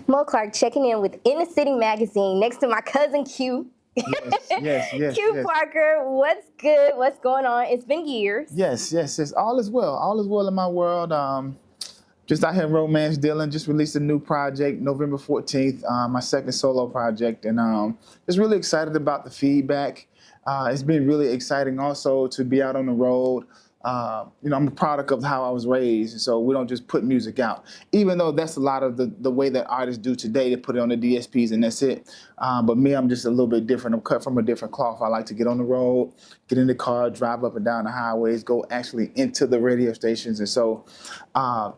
Mo Clark checking in with Inner City Magazine next to my cousin Q. Yes. Q Parker, what's good? What's going on? It's been years. Yes. All is well. All is well in my world. Just out here romance dealing. Just released a new project November 14th, my second solo project, and just really excited about the feedback. It's been really exciting also to be out on the road. I'm a product of how I was raised, so we don't just put music out. Even though that's a lot of the way that artists do today, they put it on the DSPs and that's it. But me, I'm just a little bit different. I'm cut from a different cloth. I like to get on the road, get in the car, drive up and down the highways, go actually into the radio stations. And so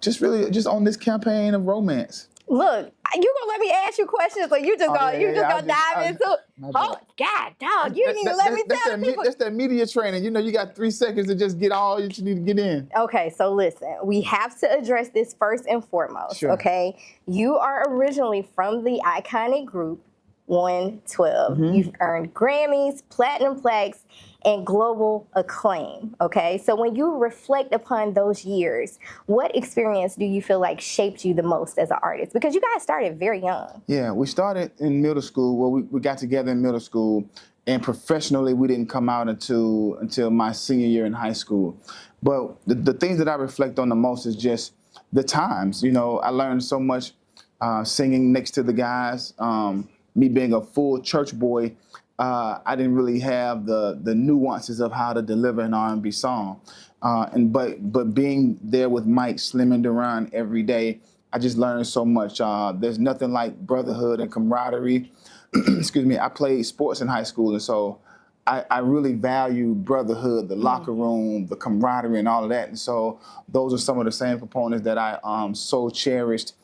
just on this campaign of romance. Look, you gonna let me ask you questions, or you just gonna dive into? Oh God, dog! You didn't even let me tell people. That's that media training. You got 3 seconds to just get all that you need to get in. Okay, so listen, we have to address this first and foremost. Sure. Okay, you are originally from the iconic group 112. Mm-hmm. You've earned Grammys, platinum plaques, and global acclaim, okay? So when you reflect upon those years, what experience do you feel like shaped you the most as an artist? Because you guys started very young. Yeah, we started in middle school. Well, we got together in middle school, and professionally we didn't come out until my senior year in high school. But the things that I reflect on the most is just the times. I learned so much singing next to the guys. Me being a full church boy, I didn't really have the nuances of how to deliver an R&B song. But being there with Mike, Slim, and Duran every day, I just learned so much. There's nothing like brotherhood and camaraderie. Excuse me. I played sports in high school, and so I really value brotherhood, the locker room, the camaraderie, and all of that. And so those are some of the same components that I so cherished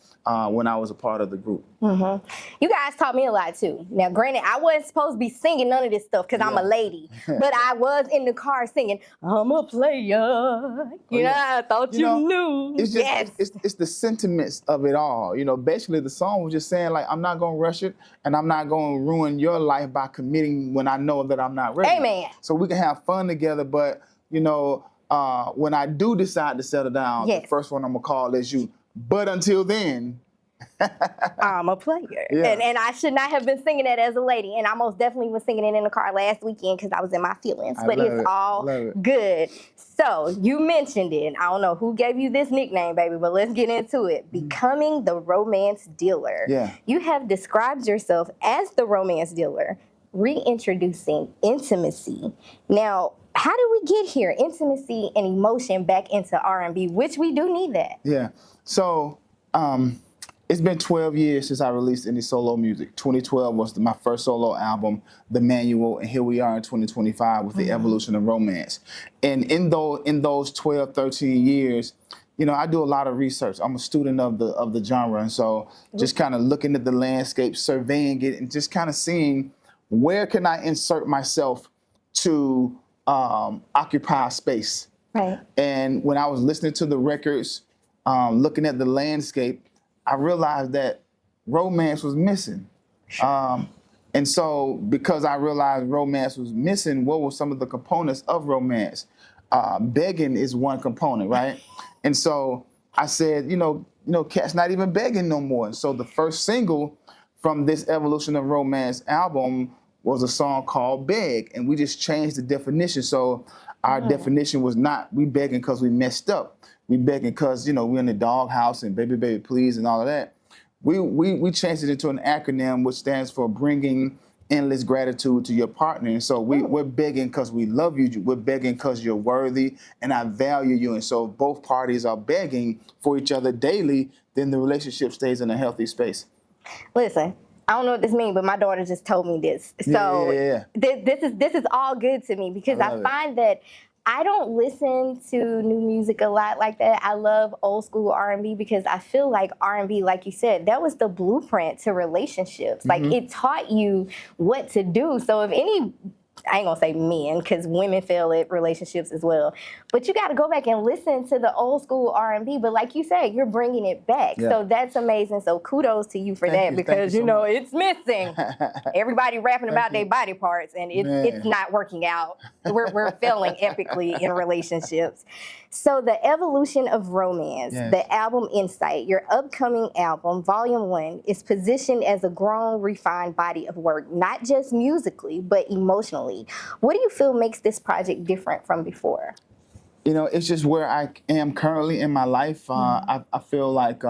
when I was a part of the group. Mm-hmm. You guys taught me a lot too. Now, granted, I wasn't supposed to be singing none of this stuff because I'm a lady, but I was in the car singing, "I'm a player." I thought you knew. It's just, it's the sentiments of it all. Basically the song was just saying, like, I'm not gonna rush it, and I'm not gonna ruin your life by committing when I know that I'm not ready. Amen. So we can have fun together, but when I do decide to settle down, the first one I'm gonna call is you. But until then, I'm a player. Yeah. And I should not have been singing that as a lady. And I most definitely was singing it in the car last weekend because I was in my feelings. But it's all good. So you mentioned it. I don't know who gave you this nickname, baby, but let's get into it. Becoming the romance dealer. Yeah. You have described yourself as the romance dealer, reintroducing intimacy. Now, how did we get here? Intimacy and emotion back into R&B, which we do need that. Yeah. So it's been 12 years since I released any solo music. 2012 was my first solo album, The Manual, and here we are in 2025 with The Evolution of Romance. And in those 12, 13 years, I do a lot of research. I'm a student of the genre, and so just kind of looking at the landscape, surveying it, and just kind of seeing where can I insert myself to occupy space. Right. And when I was listening to the records, looking at the landscape, I realized that romance was missing. And so because I realized romance was missing, what were some of the components of romance? Begging is one component, right? And so I said, cats not even begging no more. And so the first single from this Evolution of Romance album was a song called Beg, and we just changed the definition. So our definition was not we begging because we messed up. We begging because, we're in the doghouse and baby, baby, please, and all of that. We changed it into an acronym which stands for bringing endless gratitude to your partner. And so we're begging because we love you. We're begging because you're worthy and I value you. And so if both parties are begging for each other daily, then the relationship stays in a healthy space. Listen, I don't know what this means, but my daughter just told me this. So this is all good to me because I find that I don't listen to new music a lot like that. I love old school R&B because I feel like R&B, like you said, that was the blueprint to relationships. Like it taught you what to do. So if any I ain't gonna say men, because women fail at relationships as well. But you got to go back and listen to the old school R&B. But like you said, you're bringing it back. Yeah. So that's amazing. So kudos to you for that, because you know it's missing. Everybody rapping about their body parts, and it's not working out. We're failing epically in relationships. So the evolution of romance, the album Insight, your upcoming album, Volume 1, is positioned as a grown, refined body of work, not just musically, but emotionally. What do you feel makes this project different from before? You know, it's just where I am currently in my life. I feel like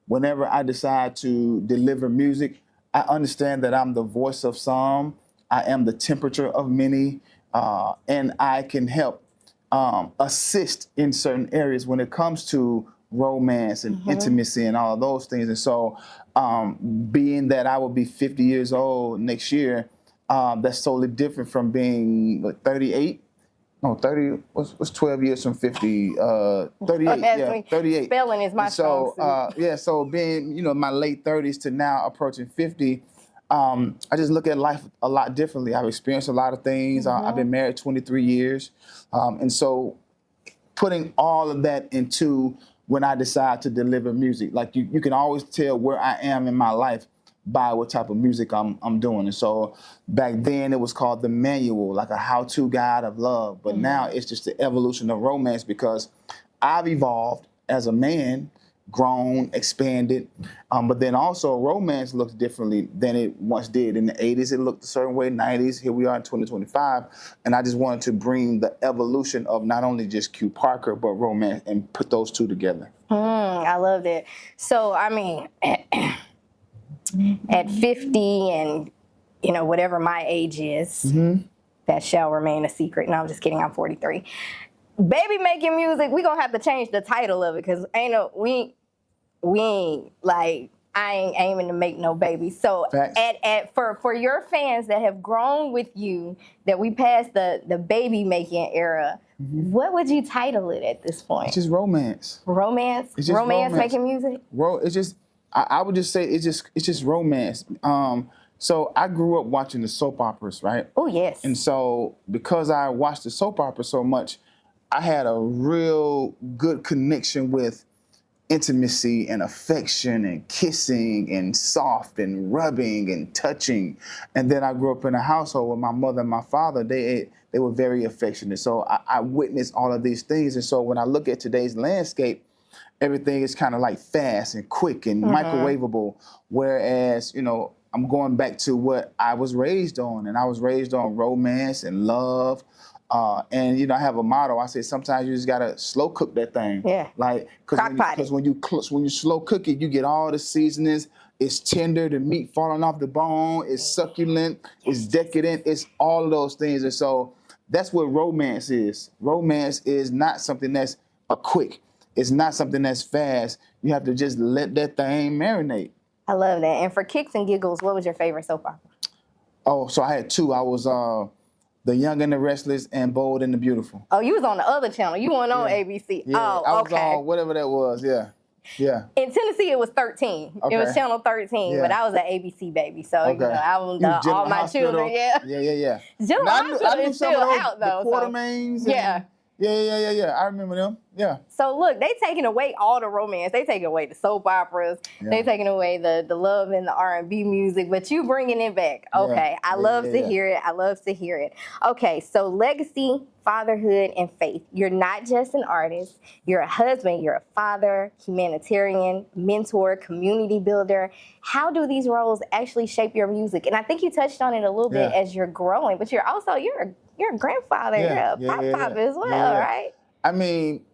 whenever I decide to deliver music, I understand that I'm the voice of some, I am the temperature of many, and I can help assist in certain areas when it comes to romance and intimacy and all of those things. And so being that I will be 50 years old next year, that's totally different from being 38. No, 30, what's 12 years from 50? 38, yeah, 38. Spelling is my strong suit. So being, you know, my late 30s to now approaching 50, I just look at life a lot differently. I've experienced a lot of things. I've been married 23 years. And so putting all of that into when I decide to deliver music, like you can always tell where I am in my life by what type of music I'm doing. And so back then it was called The Manual, like a how-to guide of love. But now it's just the evolution of romance, because I've evolved as a man, grown, expanded, but then also romance looks differently than it once did. In the 80s, it looked a certain way, 90s, here we are in 2025, and I just wanted to bring the evolution of not only just Q Parker, but romance, and put those two together. I love that. So, I mean, at 50 and, you know, whatever my age is, that shall remain a secret. No, I'm just kidding, I'm 43. Baby making music, we gonna have to change the title of it, because we ain't like, I ain't aiming to make no babies. So for your fans that have grown with you, that we passed the baby making era, what would you title it at this point? It's just romance. Romance? It's just romance making music? It's just, I would just say it's just romance. So I grew up watching the soap operas, right? Oh, yes. And so because I watched the soap opera so much, I had a real good connection with intimacy and affection and kissing and soft and rubbing and touching. And then I grew up in a household with my mother and my father. They were very affectionate. So I witnessed all of these things. And so when I look at today's landscape, everything is kind of like fast and quick and microwavable. Whereas, you know, I'm going back to what I was raised on, and I was raised on romance and love. And, you know, I have a motto. I say sometimes you just gotta slow cook that thing. Yeah. Like, because when you slow cook it, you get all the seasonings. It's tender, the meat falling off the bone. It's succulent. It's decadent. It's all of those things. And so that's what romance is. Romance is not something that's quick. It's not something that's fast. You have to just let that thing marinate. I love that. And for kicks and giggles, what was your favorite soap opera? Oh, so I had two. I was The Young and the Restless and Bold and the Beautiful. Oh, you was on the other channel. You weren't on ABC. Yeah, I was on whatever that was. Yeah. In Tennessee, it was 13. Okay. It was channel 13, but I was an ABC baby. So, you know, I was all my children. Yeah. General Hospital is still out, though. The Quartermains. Yeah. Yeah. I remember them. Yeah. So look, they taking away all the romance. They taking away the soap operas. Yeah. They taking away the love and the R&B music, but you bringing it back. Okay, I love to hear it. I love to hear it. Okay, so legacy, fatherhood, and faith. You're not just an artist. You're a husband. You're a father, humanitarian, mentor, community builder. How do these roles actually shape your music? And I think you touched on it a little bit as you're growing, but you're a grandfather. You're a pop as well, right? I mean,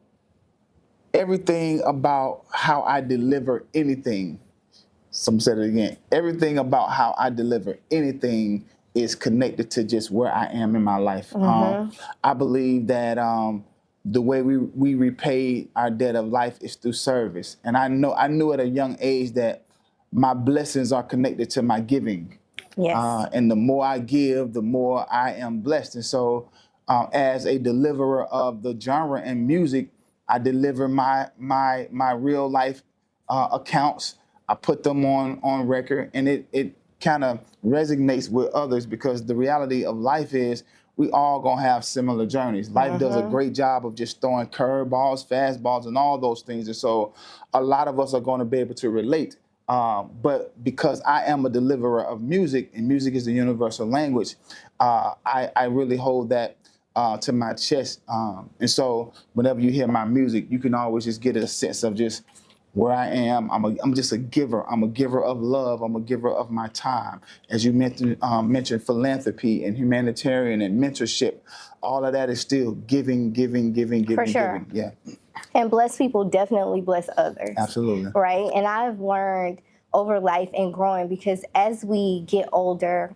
everything about how I deliver anything, some said it again, everything about how I deliver anything is connected to just where I am in my life. I believe that the way we repay our debt of life is through service. And I knew at a young age that my blessings are connected to my giving. Yes. And the more I give, the more I am blessed. And so as a deliverer of the genre and music, I deliver my real life accounts. I put them on record, and it kind of resonates with others, because the reality of life is we all gonna have similar journeys. Life does a great job of just throwing curveballs, fastballs, and all those things. And so a lot of us are gonna be able to relate. But because I am a deliverer of music, and music is the universal language, I really hold that to my chest. And so whenever you hear my music, you can always just get a sense of just where I am. I'm just a giver. I'm a giver of love. I'm a giver of my time. As you mentioned philanthropy and humanitarian and mentorship, all of that is still giving. For sure. Giving. Yeah. And bless people definitely bless others. Absolutely. Right? And I've learned over life and growing, because as we get older,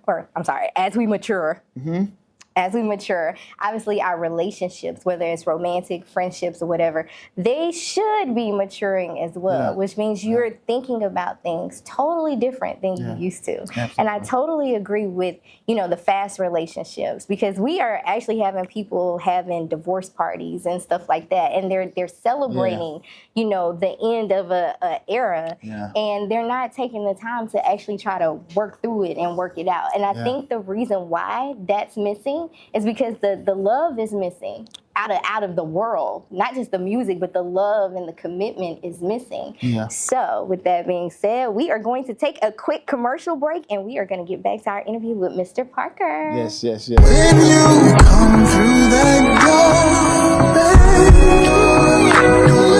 as we mature, obviously our relationships, whether it's romantic, friendships, or whatever, they should be maturing as well, which means you're thinking about things totally different than you used to. Absolutely. And I totally agree with, the fast relationships, because we are actually having people having divorce parties and stuff like that, and they're celebrating, the end of a era, and they're not taking the time to actually try to work through it and work it out. And I think the reason why that's missing is because the love is missing out of the world. Not just the music, but the love and the commitment is missing. So with that being said, we are going to take a quick commercial break, and we are going to get back to our interview with Mr. Parker. Yes. When you come through that door, babe,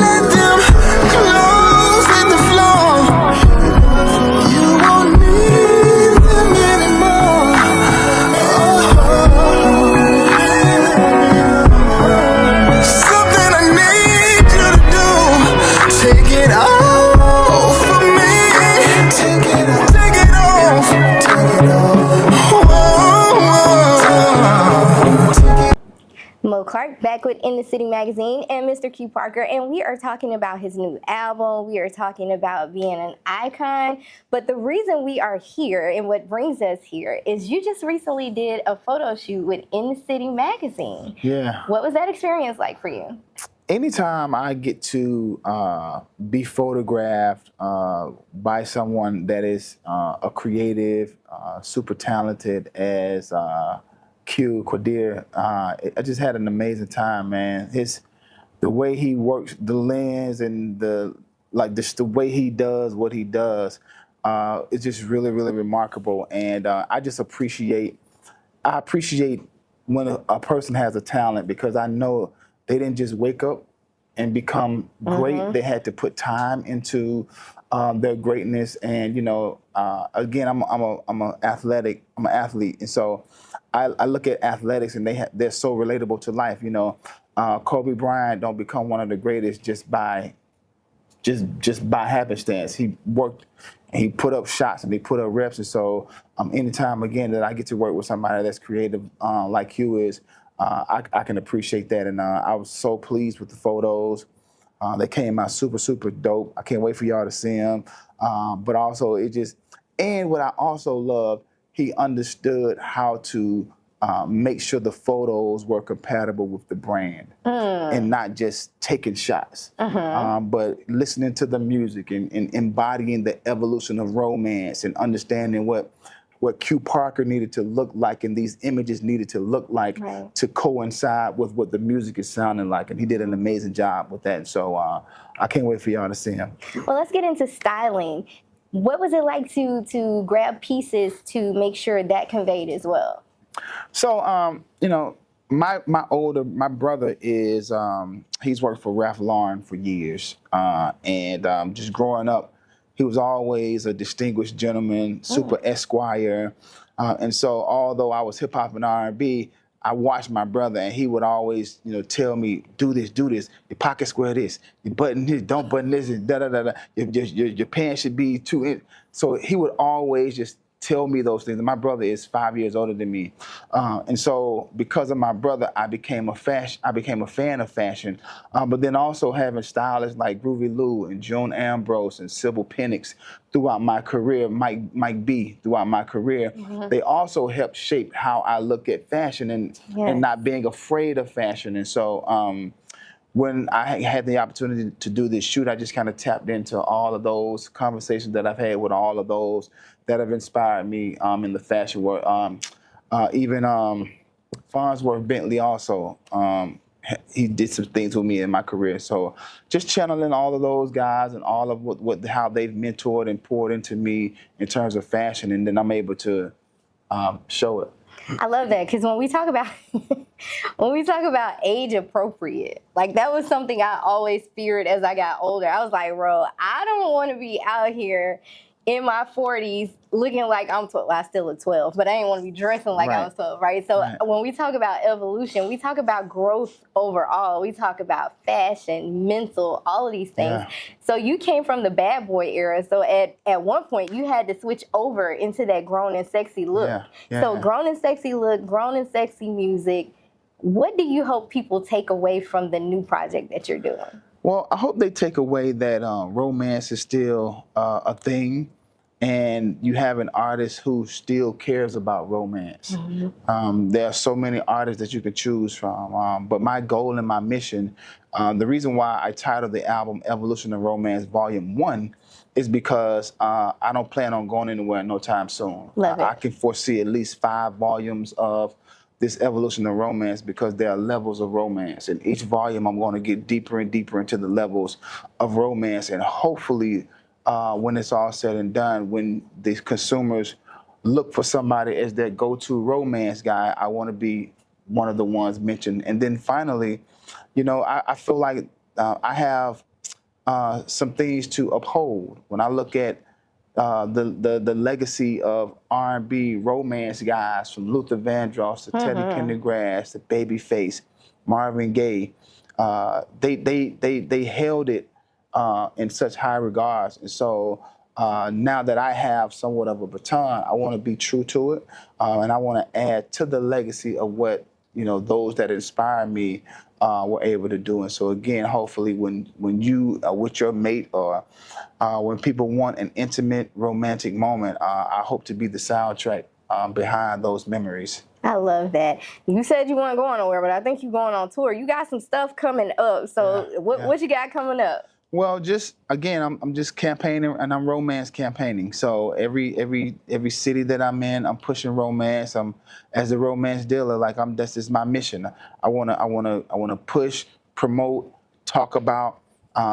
let them close at the floor. You won't need them anymore. Something I need you to do. Take it off for me. Take it off. Take it off. Mo Clark back with In the City Magazine and Mr. Q Parker, and we are talking about his new album. We are talking about being an icon. But the reason we are here and what brings us here is you just recently did a photo shoot with In the City Magazine. Yeah. What was that experience like for you? Anytime I get to be photographed by someone that is a creative, super talented as Q Qadir, I just had an amazing time, man. The way he works the lens and the way he does what he does is just really, really remarkable. And I appreciate when a person has a talent, because I know they didn't just wake up and become great. They had to put time into their greatness. And again, I'm an athlete, and so I look at athletics, and they're so relatable to life. Kobe Bryant don't become one of the greatest just by happenstance. He worked, and he put up shots, and he put up reps. And so anytime again that I get to work with somebody that's creative like Hugh is, I can appreciate that. And I was so pleased with the photos. They came out super, super dope. I can't wait for y'all to see them. But also and what I also love, he understood how to make sure the photos were compatible with the brand and not just taking shots, but listening to the music and embodying the evolution of romance and understanding what Q Parker needed to look like and these images needed to look like to coincide with what the music is sounding like. And he did an amazing job with that. And so I can't wait for y'all to see him. Well, let's get into styling. What was it like to grab pieces to make sure that conveyed as well? So, my brother is, he's worked for Ralph Lauren for years. And just growing up, he was always a distinguished gentleman, super esquire. And so although I was hip hop and R&B, I watched my brother, and he would always, tell me, do this, your pocket square this, you button this, don't button this, and da-da-da-da, your pants should be 2 inches. So he would always just tell me those things. And my brother is 5 years older than me. And so because of my brother, I became a fan of fashion. But then also having stylists like Groovy Lou and Joan Ambrose and Sybil Penix throughout my career, Mike B throughout my career, they also helped shape how I look at fashion and not being afraid of fashion. And so when I had the opportunity to do this shoot, I just kind of tapped into all of those conversations that I've had with all of those that have inspired me in the fashion world. Even Farnsworth Bentley also, he did some things with me in my career. So just channeling all of those guys and all of how they've mentored and poured into me in terms of fashion, and then I'm able to show it. I love that, because when we talk about age appropriate, like that was something I always feared as I got older. I was like, bro, I don't want to be out here in my 40s looking like I'm 12. Well, I still look 12, but I didn't want to be dressing like I was 12, right? So when we talk about evolution, we talk about growth overall. We talk about fashion, mental, all of these things. Yeah. So you came from the bad boy era. So at one point, you had to switch over into that grown and sexy look. So grown and sexy look, grown and sexy music. What do you hope people take away from the new project that you're doing? Well, I hope they take away that romance is still a thing. And you have an artist who still cares about romance. Mm-hmm. There are so many artists that you could choose from. But my goal and my mission, the reason why I titled the album Evolution of Romance Volume 1 is because I don't plan on going anywhere no time soon. Love it. I can foresee at least 5 volumes of this evolution of romance, because there are levels of romance. In each volume, I'm going to get deeper and deeper into the levels of romance, and hopefully when it's all said and done, when the consumers look for somebody as their go-to romance guy, I want to be one of the ones mentioned. And then finally, you know, I feel like I have some things to uphold. When I look at the legacy of R&B romance guys, from Luther Vandross to Teddy Pendergrass to Babyface, Marvin Gaye, they held it in such high regards. And so now that I have somewhat of a baton, I want to be true to it, and I want to add to the legacy of what, you know, those that inspire me were able to do. And so again, hopefully when you are with your mate, or when people want an intimate romantic moment, I hope to be the soundtrack behind those memories. I love that. You said you weren't going nowhere, but I think you're going on tour. You got some stuff coming up. So what you got coming up? Well, just again, I'm just campaigning, and I'm romance campaigning. So every city that I'm in, I'm pushing romance. I'm, as a romance dealer, like that's just my mission. I wanna push, promote, talk about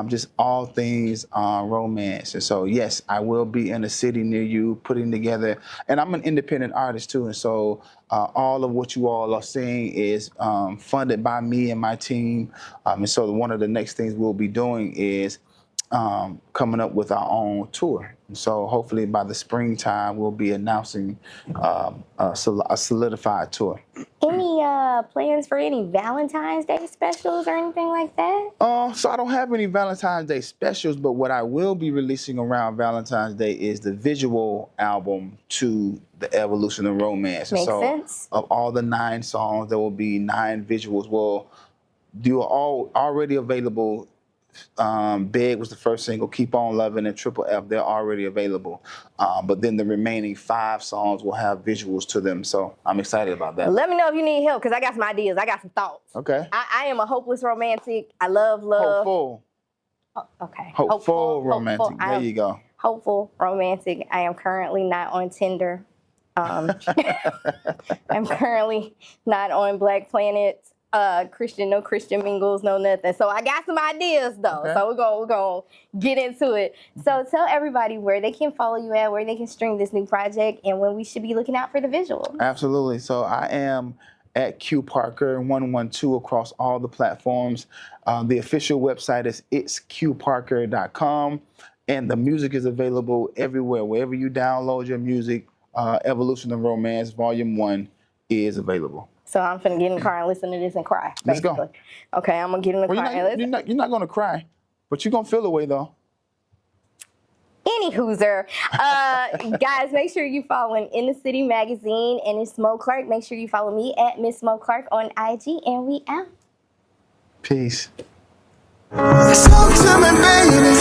just all things romance. And so yes, I will be in a city near you putting together, and I'm an independent artist too. And so all of what you all are seeing is funded by me and my team. And so one of the next things we'll be doing is coming up with our own tour. And so hopefully by the springtime, we'll be announcing a solidified tour. Any plans for any Valentine's Day specials or anything like that? So I don't have any Valentine's Day specials, but what I will be releasing around Valentine's Day is the visual album to the Evolution of Romance. Makes sense. Of all the 9 songs, there will be 9 visuals. Well, they are all already available. Big was the first single, Keep On Loving, and Triple F, they're already available. But then the remaining 5 songs will have visuals to them. So I'm excited about that. Let me know if you need help, because I got some ideas. I got some thoughts. Okay. I am a hopeless romantic. I love love. Hopeful. Oh, okay. Hopeful romantic. There you go. Hopeful romantic. I am currently not on Tinder. I'm currently not on Black Planet. Christian, no Christian mingles, no nothing. So I got some ideas though. Okay. So we're gonna get into it. So tell everybody where they can follow you at, where they can stream this new project, and when we should be looking out for the visuals. Absolutely. So I am at Q Parker 112 across all the platforms. The official website is itsqparker.com, and the music is available everywhere. Wherever you download your music, Evolution of Romance Volume 1 is available. So I'm finna get in the car and listen to this and cry. Basically. Let's go. Okay, I'm gonna get in the car and listen. You're not gonna cry, but you're gonna feel the way though. Any hooser. Guys, make sure you following In the City Magazine and it's Mo Clark. Make sure you follow me at Miss Mo Clark on IG, and we out. Peace. Talk to me, baby.